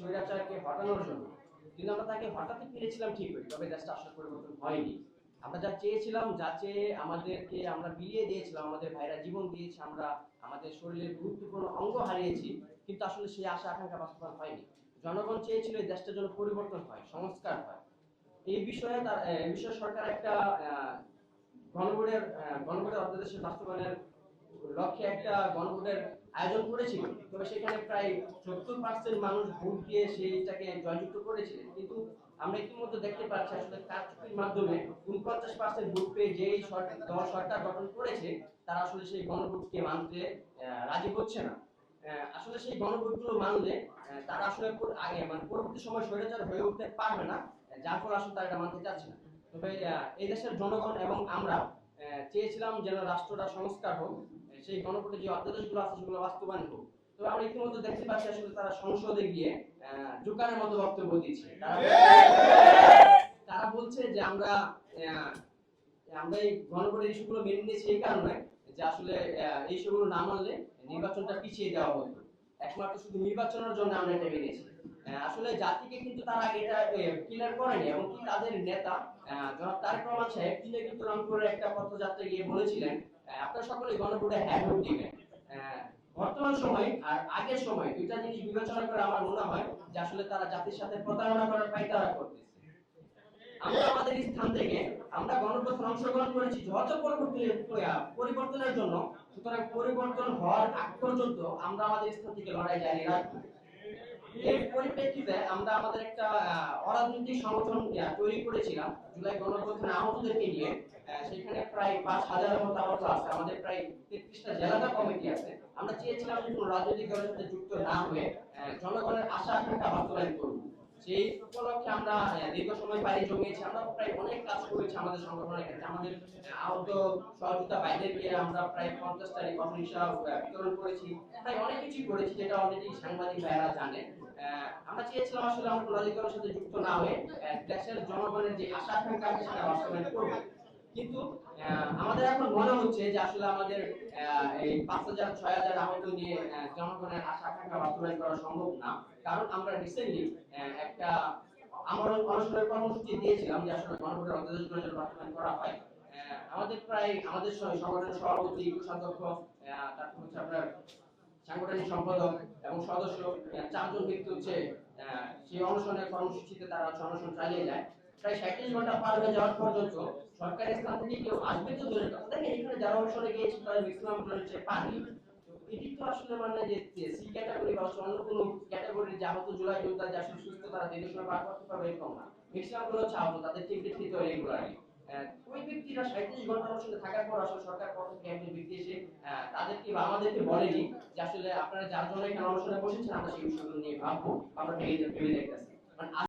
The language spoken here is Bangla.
স্বৈরাচারকে হটানোর জন্য। কিন্তু আমরা তাকে হটাতে পেরেছিলাম ঠিকই, তবে দেশটা আসলে পরিবর্তন হয়নি। আমরা যা চেয়েছিলাম, যা চেয়ে আমাদেরকে আমরা বিলিয়ে দিয়েছিলাম, আমাদের ভাইরা জীবন দিয়েছে, আমরা আমাদের শরীরের গুরুত্বপূর্ণ অঙ্গ হারিয়েছি, কিন্তু আসলে সেই আশা আকাঙ্ক্ষা বাস্তবায়ন হয়নি। জনগণ চেয়েছিল এই দেশটা যেন পরিবর্তন হয়, সংস্কার হয়। এই বিষয়ে সরকার একটা গণভোটের অধ্যাদেশের বাস্তবায়নের লক্ষ্যে একটা গণভোটের আয়োজন করেছিল। তবে সেখানে প্রায় 70% মানুষ ভোট দিয়ে সেইটাকে জয়যুক্ত করেছিলেন। কিন্তু আমরা ইতিমধ্যে দেখতে পাচ্ছি আসলে কারচুপির মাধ্যমে 49% ভোট পেয়ে যেই দল সরকার গঠন করেছে, তারা আসলে সেই গণভোটকে মানতে রাজি হচ্ছে না। আসলে সেই গণভোটগুলো মানলে তারা আসলে আগে মানে পরবর্তী সময় স্বৈরাচার হয়ে উঠতে পারবে না, যার ফলে আসলে তারা এটা মানতে চাচ্ছে না। তবে এই দেশের জনগণ এবং আমরা চেয়েছিলাম যেন রাষ্ট্রটা সংস্কার হোক, সেই গণভোটে যে অধ্যাদেশগুলো আছে সেগুলো বাস্তবায়ন হোক। তো আমরা ইতিমধ্যে দেখতে পাচ্ছি আসলে তারা সংসদে গিয়ে জোকারের মতো বক্তব্য দিচ্ছে। তারা বলছে যে আমরা এই গণভোটের ইস্যুগুলো মেনে নিয়েছি এই কারণে যে আসলে এই ইস্যুগুলো না মানলে নির্বাচনটা পিছিয়ে দেওয়া হতো, একমাত্র শুধু নির্বাচনের জন্য আমরা এটা মেনেছি। আসলে জাতিকে কিন্তু তারা এটা ক্লিয়ার করেনি, এবং কি তাদের নেতা জনাব তারেক রহমান সাহেব তিনি কিন্তু রংপুরের একটা পথযাত্রায় গিয়ে বলেছিলেন আপনারা সকলে গণভোটে হ্যাঁ ভোট দিবেন। বর্তমান সময় আর আগের সময় দুইটা জিনিস বিবেচনা করে আমার মনে হয় যে আসলে তারা জাতির সাথে প্রতারণা করার পায়তারা করতেছে। আমরা আমাদের স্থান থেকে আমরা গণভোটে অংশগ্রহণ করেছি যত পরিবর্তনের জন্য, সুতরাং পরিবর্তন হওয়ার আগ পর্যন্ত আমরা আমাদের স্থান থেকে লড়াই জারি রাখবো। এর পরিপ্রেক্ষিতে আমরা আমাদের একটা অরাজনৈতিক সংগঠন তৈরি করেছিলাম জুলাই গণঅভ্যুত্থানে আহতদেরকে নিয়ে। সেখানে প্রায় 5,000-এর মতো আহত আছে, আমাদের প্রায় 33টা জেলাতে কমিটি আছে। আমরা চেয়েছিলাম যে কোনো রাজনৈতিক দলের সাথে যুক্ত না হয়ে জনগণের আশা আকাঙ্ক্ষা বাস্তবায়ন করব। সেই উপলক্ষে আমরা দীর্ঘ সময় পাড়ি জমিয়েছি, আমরা প্রায় অনেক কাজ করেছি আমাদের সংগঠনের ক্ষেত্রে। আমাদের আহত সহযোগিতা বাইরেকে আমরা প্রায় 50টা রিকগনিশন বিতরণ করেছি, প্রায় অনেক কিছু করেছি যেটা অলরেডি সাংবাদিক ভাইরা জানে। আমরা চেয়েছিলাম আসলে আমরা রাজনৈতিক দলের সাথে যুক্ত না হয়ে দেশের জনগণের যে আশা আকাঙ্ক্ষা আছে সেটা বাস্তবায়ন করব। কিন্তু আমাদের এখন মনে হচ্ছে যে আসলে আমাদের এই 5,000-6,000 আহত নিয়ে জনগণের আশা আকাঙ্ক্ষা বাস্তবায়ন করা সম্ভব না। কারণ আমরা রিসেন্টলি একটা আমরণ অনশনের কর্মসূচি দিয়েছিলাম যে আসলে গণভোটের অধ্যাদেশগুলো যেন বাস্তবায়ন করা হয়। আমাদের সংগঠনের সভাপতি, কোষাধ্যক্ষ, তারপর হচ্ছে আপনার সাংগঠনিক সম্পাদক এবং সদস্য, 4 জন ব্যক্তি হচ্ছে সেই অনশনের কর্মসূচিতে তারা অনশন চালিয়ে যায়। প্রায় 37 ঘন্টা পার হয়ে যাওয়ার পর্যন্ত সরকারি স্থান থেকে কেউ আসবে তো দূরের কথা, দেখেন এখানে যারা অনশনে গিয়েছে তাদের ম্যাক্সিমাম হচ্ছে পানি। এটি তো আসলে মানে যে সি ক্যাটাগরি বা অন্য কোনো ক্যাটাগরির যে আহত জুলাই যোদ্ধা যে আসলে সুস্থ তারা দীর্ঘ সময় পার করতে পারবে এরকম না। ম্যাক্সিমাম গুলো হচ্ছে আহত, তাদের ট্রিটমেন্ট নিতে হয় রেগুলারলি। ওই ব্যক্তিরা 37 ঘন্টা অনশনে থাকার পর আসলে সরকার পক্ষ থেকে একজন ব্যক্তি এসে তাদেরকে বা আমাদেরকে বলেনি যে আসলে আপনারা যার জন্য এখানে অনশনে বসেছেন আমরা সেই বিষয়গুলো নিয়ে ভাববো, আমরা ভেবে দেখতেছি। মানে